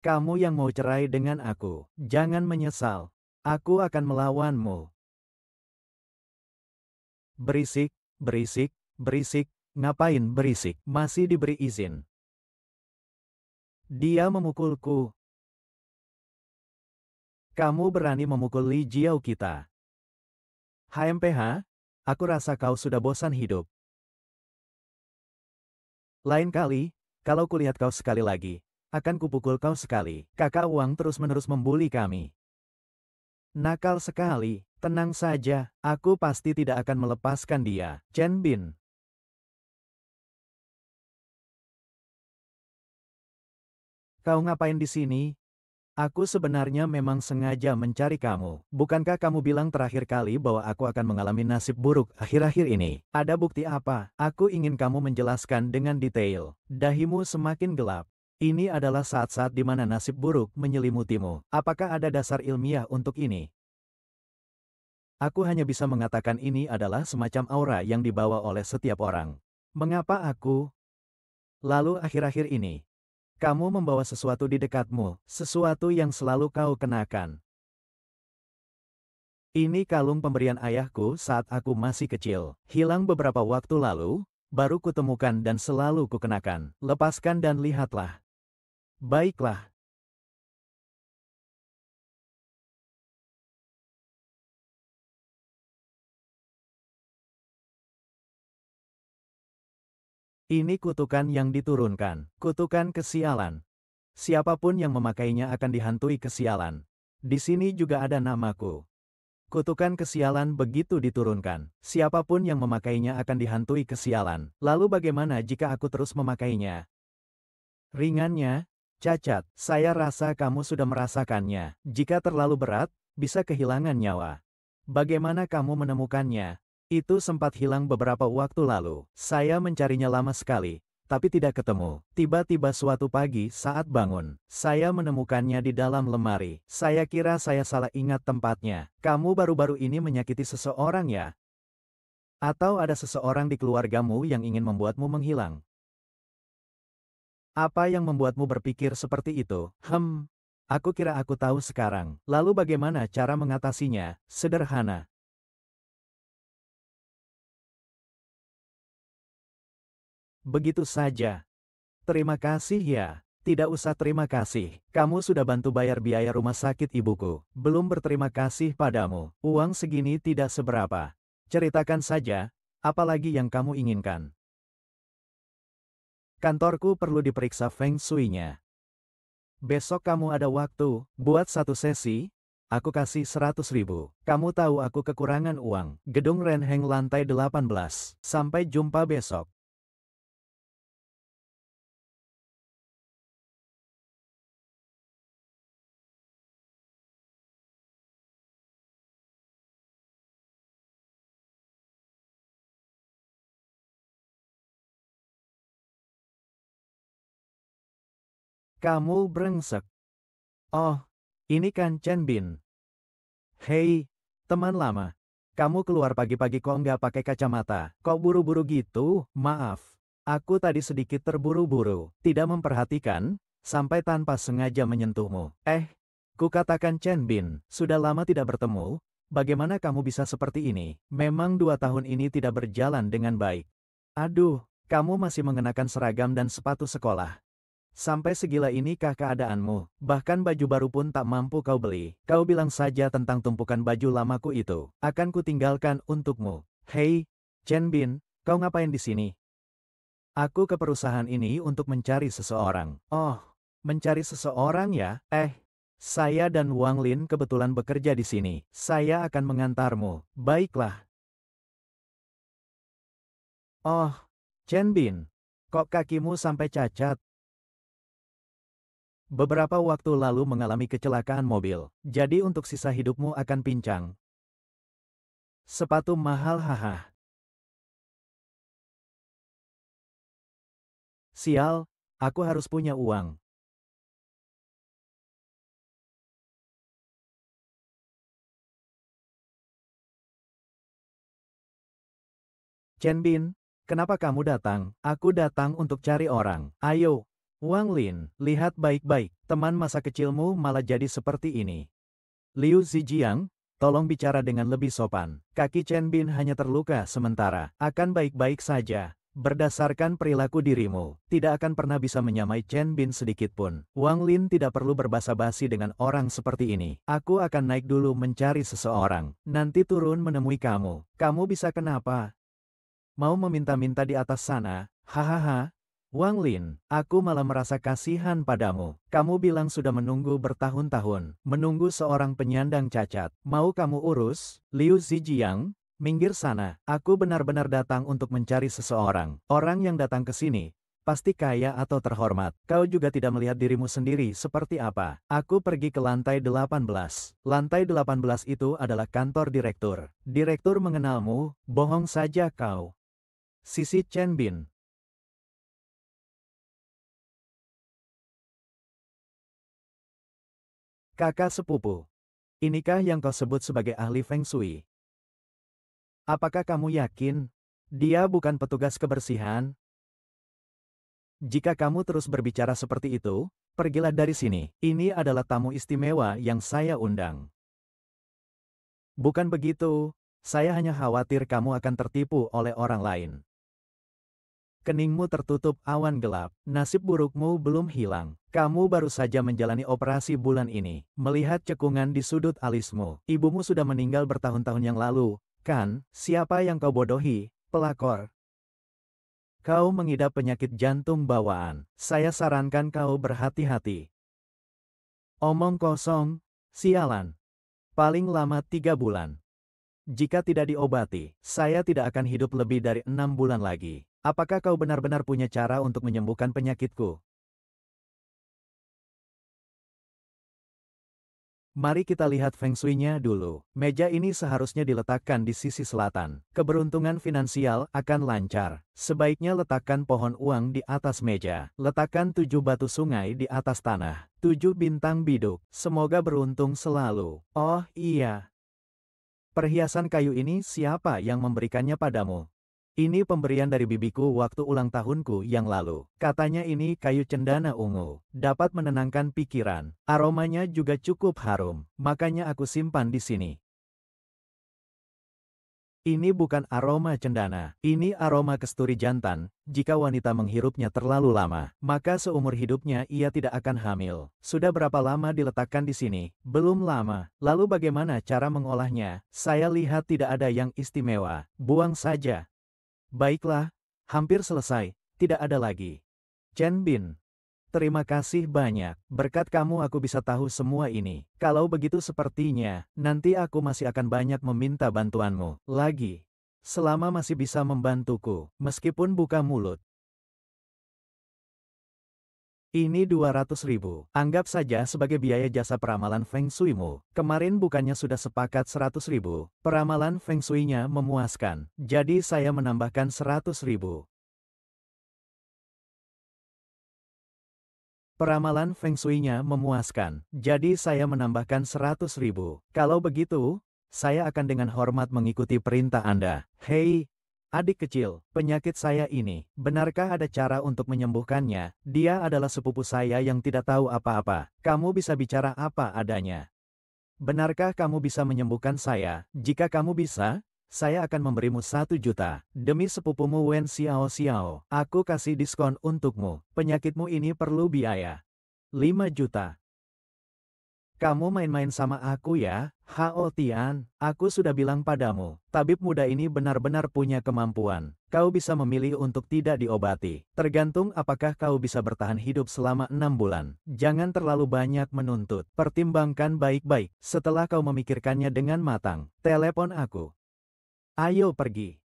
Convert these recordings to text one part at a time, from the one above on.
Kamu yang mau cerai dengan aku, jangan menyesal. Aku akan melawanmu. Berisik, berisik, berisik, ngapain berisik? Masih diberi izin. Dia memukulku. Kamu berani memukul Li Jiao kita. HMPH, aku rasa kau sudah bosan hidup. Lain kali, kalau kulihat kau sekali lagi, akan kupukul kau sekali. Kakak Wang terus-menerus membuli kami. Nakal sekali, tenang saja, aku pasti tidak akan melepaskan dia. Chen Bin. Kau ngapain di sini? Aku sebenarnya memang sengaja mencari kamu. Bukankah kamu bilang terakhir kali bahwa aku akan mengalami nasib buruk akhir-akhir ini? Ada bukti apa? Aku ingin kamu menjelaskan dengan detail. Dahimu semakin gelap. Ini adalah saat-saat di mana nasib buruk menyelimutimu. Apakah ada dasar ilmiah untuk ini? Aku hanya bisa mengatakan ini adalah semacam aura yang dibawa oleh setiap orang. Mengapa aku? Lalu akhir-akhir ini, kamu membawa sesuatu di dekatmu, sesuatu yang selalu kau kenakan. Ini kalung pemberian ayahku saat aku masih kecil. Hilang beberapa waktu lalu, baru kutemukan dan selalu kukenakan. Lepaskan dan lihatlah. Baiklah. Ini kutukan yang diturunkan. Kutukan kesialan. Siapapun yang memakainya akan dihantui kesialan. Di sini juga ada namaku. Kutukan kesialan begitu diturunkan. Siapapun yang memakainya akan dihantui kesialan. Lalu bagaimana jika aku terus memakainya? Ringannya, cacat. Saya rasa kamu sudah merasakannya. Jika terlalu berat, bisa kehilangan nyawa. Bagaimana kamu menemukannya? Itu sempat hilang beberapa waktu lalu. Saya mencarinya lama sekali, tapi tidak ketemu. Tiba-tiba suatu pagi saat bangun, saya menemukannya di dalam lemari. Saya kira saya salah ingat tempatnya. Kamu baru-baru ini menyakiti seseorang ya? Atau ada seseorang di keluargamu yang ingin membuatmu menghilang? Apa yang membuatmu berpikir seperti itu? Aku kira aku tahu sekarang. Lalu bagaimana cara mengatasinya? Sederhana. Begitu saja. Terima kasih ya. Tidak usah terima kasih. Kamu sudah bantu bayar biaya rumah sakit ibuku. Belum berterima kasih padamu. Uang segini tidak seberapa. Ceritakan saja, apalagi yang kamu inginkan. Kantorku perlu diperiksa feng shui-nya. Besok kamu ada waktu, buat satu sesi, aku kasih 100.000. Kamu tahu aku kekurangan uang. Gedung Renheng lantai 18. Sampai jumpa besok. Kamu brengsek. Oh, ini kan Chen Bin. Hei, teman lama. Kamu keluar pagi-pagi kok nggak pakai kacamata? Kok buru-buru gitu? Maaf. Aku tadi sedikit terburu-buru, tidak memperhatikan, sampai tanpa sengaja menyentuhmu. Kukatakan Chen Bin, sudah lama tidak bertemu, bagaimana kamu bisa seperti ini? Memang 2 tahun ini tidak berjalan dengan baik. Aduh, kamu masih mengenakan seragam dan sepatu sekolah. Sampai segila inikah keadaanmu? Bahkan baju baru pun tak mampu kau beli. Kau bilang saja tentang tumpukan baju lamaku itu. Akan kutinggalkan untukmu. Hei, Chen Bin, kau ngapain di sini? Aku ke perusahaan ini untuk mencari seseorang. Oh, mencari seseorang ya? Saya dan Wang Lin kebetulan bekerja di sini. Saya akan mengantarmu. Baiklah. Oh, Chen Bin, kok kakimu sampai cacat? Beberapa waktu lalu mengalami kecelakaan mobil, jadi untuk sisa hidupmu akan pincang. Sepatu mahal haha. Sial, aku harus punya uang. Chen Bin, kenapa kamu datang? Aku datang untuk cari orang. Ayo, Wang Lin, lihat baik-baik, teman masa kecilmu malah jadi seperti ini. Liu Zijiang, tolong bicara dengan lebih sopan. Kaki Chen Bin hanya terluka sementara. Akan baik-baik saja. Berdasarkan perilaku dirimu, tidak akan pernah bisa menyamai Chen Bin sedikit pun. Wang Lin tidak perlu berbasa-basi dengan orang seperti ini. Aku akan naik dulu mencari seseorang. Nanti turun menemui kamu. Kamu bisa kenapa? Mau meminta-minta di atas sana? Hahaha. Wang Lin, aku malah merasa kasihan padamu. Kamu bilang sudah menunggu bertahun-tahun, menunggu seorang penyandang cacat. Mau kamu urus? Liu Zijiang, minggir sana. Aku benar-benar datang untuk mencari seseorang. Orang yang datang ke sini, pasti kaya atau terhormat. Kau juga tidak melihat dirimu sendiri seperti apa. Aku pergi ke lantai 18. Lantai 18 itu adalah kantor direktur. Direktur mengenalmu, bohong saja kau. Sisi Chen Bin. Kakak sepupu. Inikah yang kau sebut sebagai ahli Feng Shui? Apakah kamu yakin? Dia bukan petugas kebersihan? Jika kamu terus berbicara seperti itu, pergilah dari sini. Ini adalah tamu istimewa yang saya undang. Bukan begitu, saya hanya khawatir kamu akan tertipu oleh orang lain. Keningmu tertutup awan gelap, nasib burukmu belum hilang. Kamu baru saja menjalani operasi bulan ini. Melihat cekungan di sudut alismu, ibumu sudah meninggal bertahun-tahun yang lalu, kan? Siapa yang kau bodohi? Pelakor. Kau mengidap penyakit jantung bawaan. Saya sarankan kau berhati-hati. Omong kosong, sialan. Paling lama 3 bulan. Jika tidak diobati, saya tidak akan hidup lebih dari 6 bulan lagi. Apakah kau benar-benar punya cara untuk menyembuhkan penyakitku? Mari kita lihat feng shui-nya dulu. Meja ini seharusnya diletakkan di sisi selatan. Keberuntungan finansial akan lancar. Sebaiknya letakkan pohon uang di atas meja. Letakkan 7 batu sungai di atas tanah. 7 bintang biduk. Semoga beruntung selalu. Oh iya. Perhiasan kayu ini siapa yang memberikannya padamu? Ini pemberian dari bibiku waktu ulang tahunku yang lalu. Katanya ini kayu cendana ungu. Dapat menenangkan pikiran. Aromanya juga cukup harum. Makanya aku simpan di sini. Ini bukan aroma cendana. Ini aroma kesturi jantan. Jika wanita menghirupnya terlalu lama, maka seumur hidupnya ia tidak akan hamil. Sudah berapa lama diletakkan di sini? Belum lama. Lalu bagaimana cara mengolahnya? Saya lihat tidak ada yang istimewa. Buang saja. Baiklah, hampir selesai, tidak ada lagi. Chen Bin, terima kasih banyak. Berkat kamu aku bisa tahu semua ini. Kalau begitu sepertinya, nanti aku masih akan banyak meminta bantuanmu. Lagi. Selama masih bisa membantuku, meskipun buka mulut. Ini 200.000. Anggap saja sebagai biaya jasa peramalan Feng Shui-mu. Kemarin bukannya sudah sepakat 100.000. Peramalan Feng Shui-nya memuaskan. Jadi saya menambahkan 100.000. Peramalan Feng Shui-nya memuaskan. Jadi saya menambahkan 100.000. Kalau begitu, saya akan dengan hormat mengikuti perintah Anda. Hei, adik kecil, penyakit saya ini, benarkah ada cara untuk menyembuhkannya? Dia adalah sepupu saya yang tidak tahu apa-apa. Kamu bisa bicara apa adanya. Benarkah kamu bisa menyembuhkan saya? Jika kamu bisa, saya akan memberimu 1 juta. Demi sepupumu Wen Xiao Xiao, aku kasih diskon untukmu. Penyakitmu ini perlu biaya. 5 juta. Kamu main-main sama aku ya, Hao Tian. Aku sudah bilang padamu, tabib muda ini benar-benar punya kemampuan. Kau bisa memilih untuk tidak diobati. Tergantung apakah kau bisa bertahan hidup selama 6 bulan. Jangan terlalu banyak menuntut. Pertimbangkan baik-baik. Setelah kau memikirkannya dengan matang, telepon aku. Ayo pergi.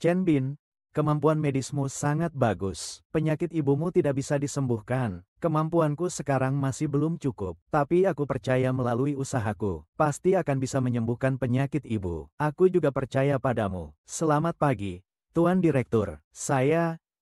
Chen Bin, kemampuan medismu sangat bagus. Penyakit ibumu tidak bisa disembuhkan. Kemampuanku sekarang masih belum cukup. Tapi aku percaya melalui usahaku, pasti akan bisa menyembuhkan penyakit ibu. Aku juga percaya padamu. Selamat pagi, Tuan Direktur.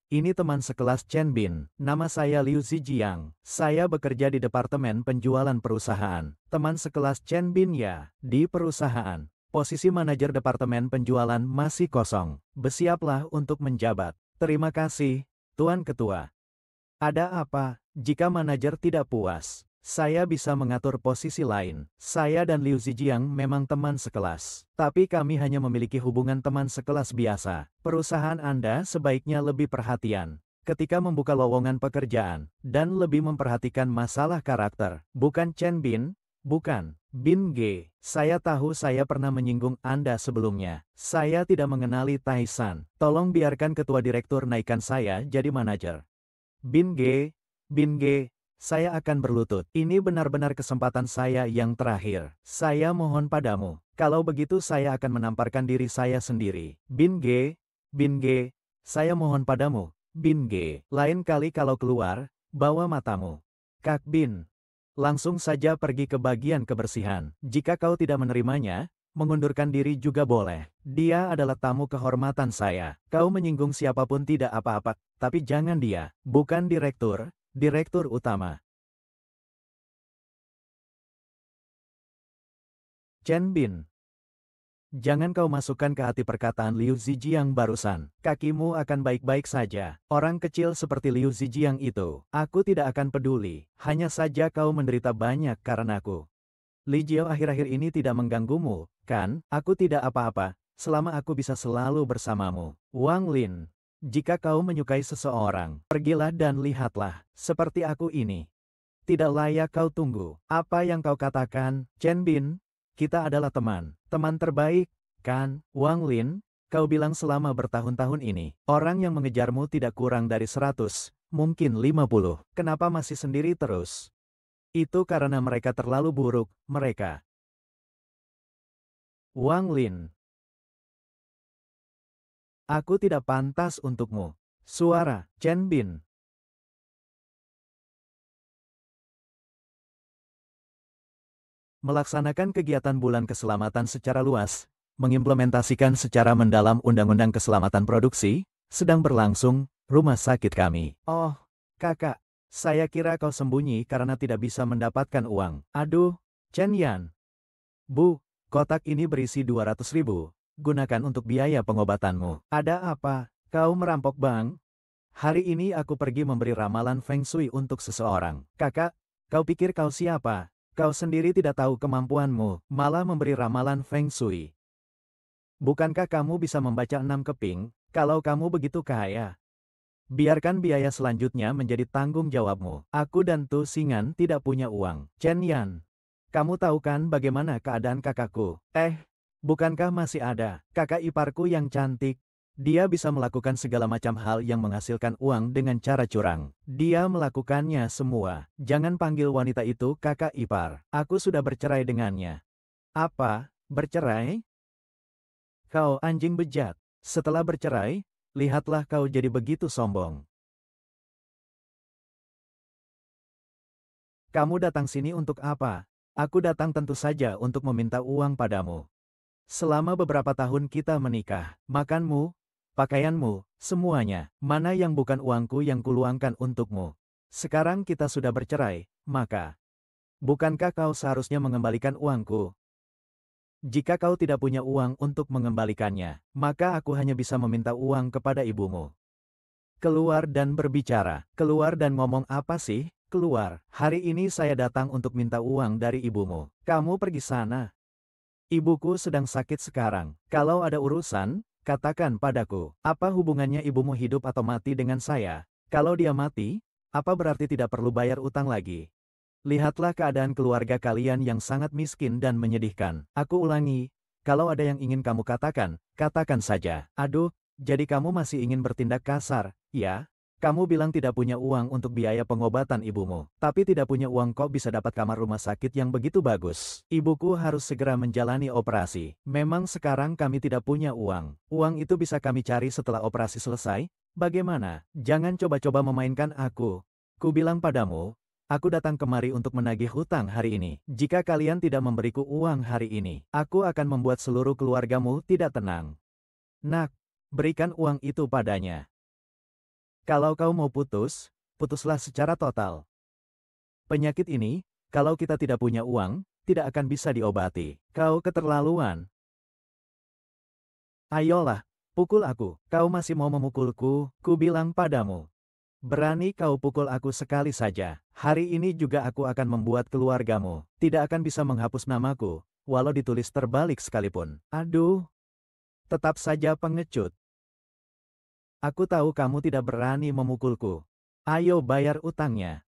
Ini teman sekelas Chen Bin. Nama saya Liu Zijiang. Saya bekerja di Departemen Penjualan Perusahaan. Teman sekelas Chen Bin ya, di perusahaan. Posisi manajer departemen penjualan masih kosong. Bersiaplah untuk menjabat. Terima kasih, Tuan Ketua. Ada apa, jika manajer tidak puas? Saya bisa mengatur posisi lain. Saya dan Liu Zijiang memang teman sekelas. Tapi kami hanya memiliki hubungan teman sekelas biasa. Perusahaan Anda sebaiknya lebih perhatian ketika membuka lowongan pekerjaan, dan lebih memperhatikan masalah karakter. Bukan Chen Bin, bukan. Bin Ge, saya tahu saya pernah menyinggung Anda sebelumnya. Saya tidak mengenali Taisan. Tolong biarkan ketua direktur naikkan saya jadi manajer. Bin Ge, saya akan berlutut. Ini benar-benar kesempatan saya yang terakhir. Saya mohon padamu. Kalau begitu saya akan menamparkan diri saya sendiri. Bin Ge, saya mohon padamu. Bin Ge, lain kali kalau keluar, bawa matamu. Kak Bin. Langsung saja pergi ke bagian kebersihan. Jika kau tidak menerimanya, mengundurkan diri juga boleh. Dia adalah tamu kehormatan saya. Kau menyinggung siapapun tidak apa-apa, tapi jangan dia. Bukan direktur utama. Chen Bin. Jangan kau masukkan ke hati perkataan Liu Zijiang barusan. Kakimu akan baik-baik saja. Orang kecil seperti Liu Zijiang itu. Aku tidak akan peduli. Hanya saja kau menderita banyak karenaku. Li Jiao akhir-akhir ini tidak mengganggumu, kan? Aku tidak apa-apa, selama aku bisa selalu bersamamu. Wang Lin. Jika kau menyukai seseorang, pergilah dan lihatlah. Seperti aku ini. Tidak layak kau tunggu. Apa yang kau katakan, Chen Bin? Kita adalah teman. Teman terbaik, kan? Wang Lin, kau bilang selama bertahun-tahun ini, orang yang mengejarmu tidak kurang dari 100, mungkin 50. Kenapa masih sendiri terus? Itu karena mereka terlalu buruk, mereka. Wang Lin. Aku tidak pantas untukmu. Suara, Chen Bin. Melaksanakan kegiatan bulan keselamatan secara luas, mengimplementasikan secara mendalam undang-undang keselamatan produksi, sedang berlangsung, rumah sakit kami. Oh, kakak, saya kira kau sembunyi karena tidak bisa mendapatkan uang. Aduh, Chen Yan. Bu, kotak ini berisi 200.000, gunakan untuk biaya pengobatanmu. Ada apa? Kau merampok bank? Hari ini aku pergi memberi ramalan Feng Shui untuk seseorang. Kakak, kau pikir kau siapa? Kau sendiri tidak tahu kemampuanmu, malah memberi ramalan Feng Shui. Bukankah kamu bisa membaca 6 keping, kalau kamu begitu kaya? Biarkan biaya selanjutnya menjadi tanggung jawabmu. Aku dan Tu Xing'an tidak punya uang. Chen Yan. Kamu tahu kan bagaimana keadaan kakakku? Bukankah masih ada kakak iparku yang cantik? Dia bisa melakukan segala macam hal yang menghasilkan uang dengan cara curang. Dia melakukannya semua. Jangan panggil wanita itu kakak ipar. Aku sudah bercerai dengannya. Apa? Bercerai? Kau anjing bejat. Setelah bercerai, lihatlah kau jadi begitu sombong. Kamu datang sini untuk apa? Aku datang tentu saja untuk meminta uang padamu. Selama beberapa tahun kita menikah, makanmu, pakaianmu, semuanya, mana yang bukan uangku yang kuluangkan untukmu. Sekarang kita sudah bercerai, maka, bukankah kau seharusnya mengembalikan uangku? Jika kau tidak punya uang untuk mengembalikannya, maka aku hanya bisa meminta uang kepada ibumu. Keluar dan berbicara, keluar dan ngomong apa sih? Keluar, hari ini saya datang untuk minta uang dari ibumu. Kamu pergi sana. Ibuku sedang sakit sekarang. Kalau ada urusan, katakan padaku. Apa hubungannya ibumu hidup atau mati dengan saya? Kalau dia mati, apa berarti tidak perlu bayar utang lagi? Lihatlah keadaan keluarga kalian yang sangat miskin dan menyedihkan. Aku ulangi, kalau ada yang ingin kamu katakan, katakan saja. Aduh, jadi kamu masih ingin bertindak kasar, ya? Kamu bilang tidak punya uang untuk biaya pengobatan ibumu. Tapi tidak punya uang kok bisa dapat kamar rumah sakit yang begitu bagus. Ibuku harus segera menjalani operasi. Memang sekarang kami tidak punya uang. Uang itu bisa kami cari setelah operasi selesai. Bagaimana? Jangan coba-coba memainkan aku. Ku bilang padamu, aku datang kemari untuk menagih hutang hari ini. Jika kalian tidak memberiku uang hari ini, aku akan membuat seluruh keluargamu tidak tenang. Nak, berikan uang itu padanya. Kalau kau mau putus, putuslah secara total. Penyakit ini, kalau kita tidak punya uang, tidak akan bisa diobati. Kau keterlaluan. Ayolah, Pukul aku. Kau masih mau memukulku, ku bilang padamu. Berani kau pukul aku sekali saja. Hari ini juga aku akan membuat keluargamu tidak akan bisa menghapus namaku, walau ditulis terbalik sekalipun. Aduh, tetap saja pengecut. Aku tahu kamu tidak berani memukulku. Ayo bayar utangnya.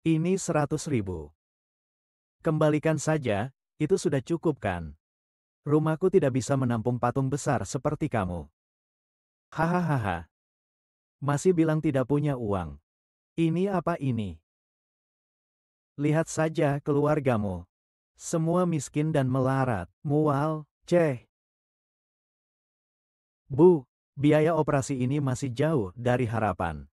Ini 100.000. Kembalikan saja, itu sudah cukup kan? Rumahku tidak bisa menampung patung besar seperti kamu. Hahaha. Masih bilang tidak punya uang. Ini apa ini? Lihat saja keluargamu. Semua miskin dan melarat. Mual, ceh. Bu, biaya operasi ini masih jauh dari harapan.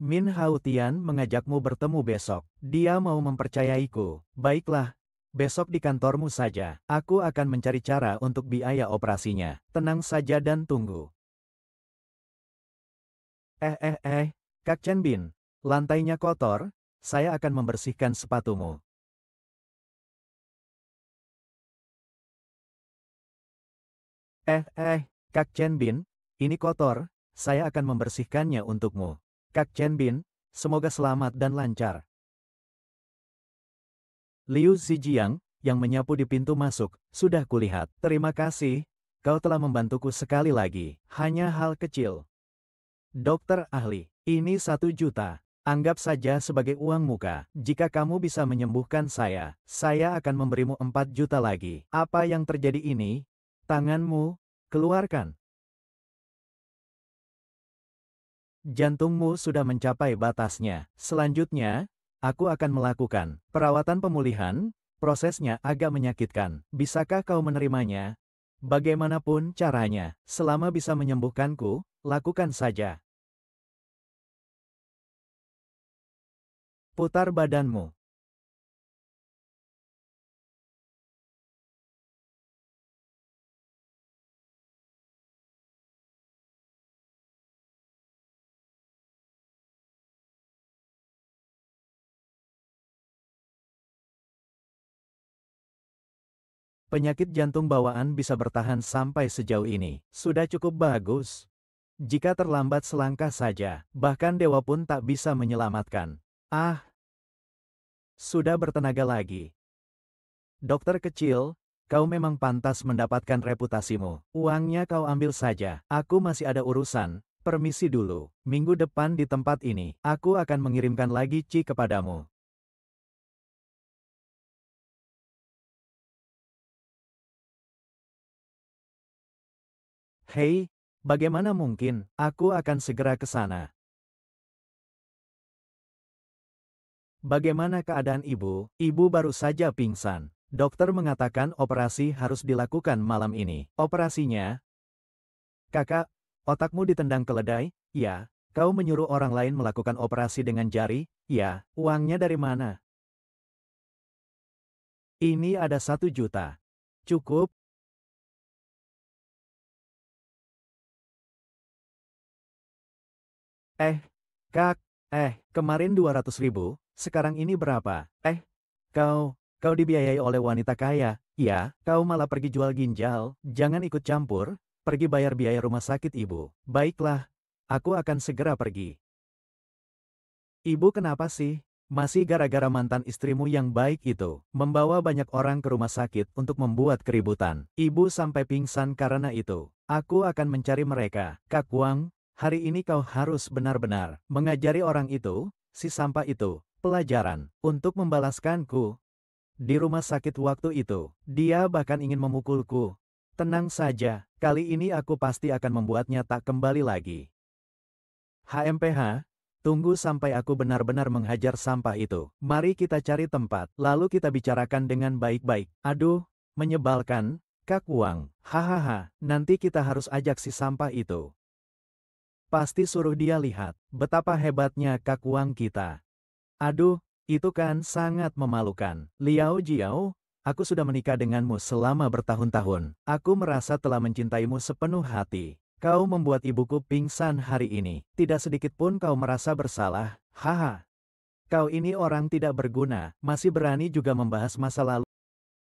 Min Hautian mengajakmu bertemu besok. Dia mau mempercayaiku. Baiklah, besok di kantormu saja. Aku akan mencari cara untuk biaya operasinya. Tenang saja dan tunggu. Kak Chen Bin. Lantainya kotor, saya akan membersihkan sepatumu. Kak Chen Bin, ini kotor, saya akan membersihkannya untukmu. Kak Chen Bin, semoga selamat dan lancar. Liu Zijiang, yang menyapu di pintu masuk, sudah kulihat. Terima kasih, kau telah membantuku sekali lagi. Hanya hal kecil. Dokter ahli, ini 1 juta. Anggap saja sebagai uang muka. Jika kamu bisa menyembuhkan saya akan memberimu 4 juta lagi. Apa yang terjadi ini? Tanganmu, keluarkan. Jantungmu sudah mencapai batasnya. Selanjutnya, aku akan melakukan perawatan pemulihan. Prosesnya agak menyakitkan. Bisakah kau menerimanya? Bagaimanapun caranya, selama bisa menyembuhkanku, lakukan saja. Putar badanmu. Penyakit jantung bawaan bisa bertahan sampai sejauh ini. Sudah cukup bagus. Jika terlambat selangkah saja, bahkan dewa pun tak bisa menyelamatkan. Ah, sudah bertenaga lagi. Dokter kecil, kau memang pantas mendapatkan reputasimu. Uangnya kau ambil saja. Aku masih ada urusan. Permisi dulu. Minggu depan di tempat ini, aku akan mengirimkan lagi Ci kepadamu. Hei, bagaimana mungkin? Aku akan segera ke sana. Bagaimana keadaan ibu? Ibu baru saja pingsan. Dokter mengatakan operasi harus dilakukan malam ini. Operasinya? Kakak, otakmu ditendang keledai? Ya. Kau menyuruh orang lain melakukan operasi dengan jari? Ya. Uangnya dari mana? Ini ada 1 juta. Cukup? Eh, Kak. Kemarin 200.000, sekarang ini berapa? Kau dibiayai oleh wanita kaya. Ya, kau malah pergi jual ginjal. Jangan ikut campur, pergi bayar biaya rumah sakit ibu. Baiklah, aku akan segera pergi. Ibu kenapa sih? Masih gara-gara mantan istrimu yang baik itu, membawa banyak orang ke rumah sakit untuk membuat keributan. Ibu sampai pingsan karena itu. Aku akan mencari mereka. Kak Wang, hari ini kau harus benar-benar mengajari orang itu, si sampah itu, pelajaran untuk membalaskanku. Di rumah sakit waktu itu, dia bahkan ingin memukulku. Tenang saja, kali ini aku pasti akan membuatnya tak kembali lagi. HMPH, tunggu sampai aku benar-benar menghajar sampah itu. Mari kita cari tempat, lalu kita bicarakan dengan baik-baik. Aduh, menyebalkan, Kak Wang. Hahaha, nanti kita harus ajak si sampah itu. Pasti suruh dia lihat betapa hebatnya Kak Wang kita. Aduh, itu kan sangat memalukan. Liao Jiao, aku sudah menikah denganmu selama bertahun-tahun. Aku merasa telah mencintaimu sepenuh hati. Kau membuat ibuku pingsan hari ini. Tidak sedikit pun kau merasa bersalah, haha. Kau ini orang tidak berguna, masih berani juga membahas masa lalu.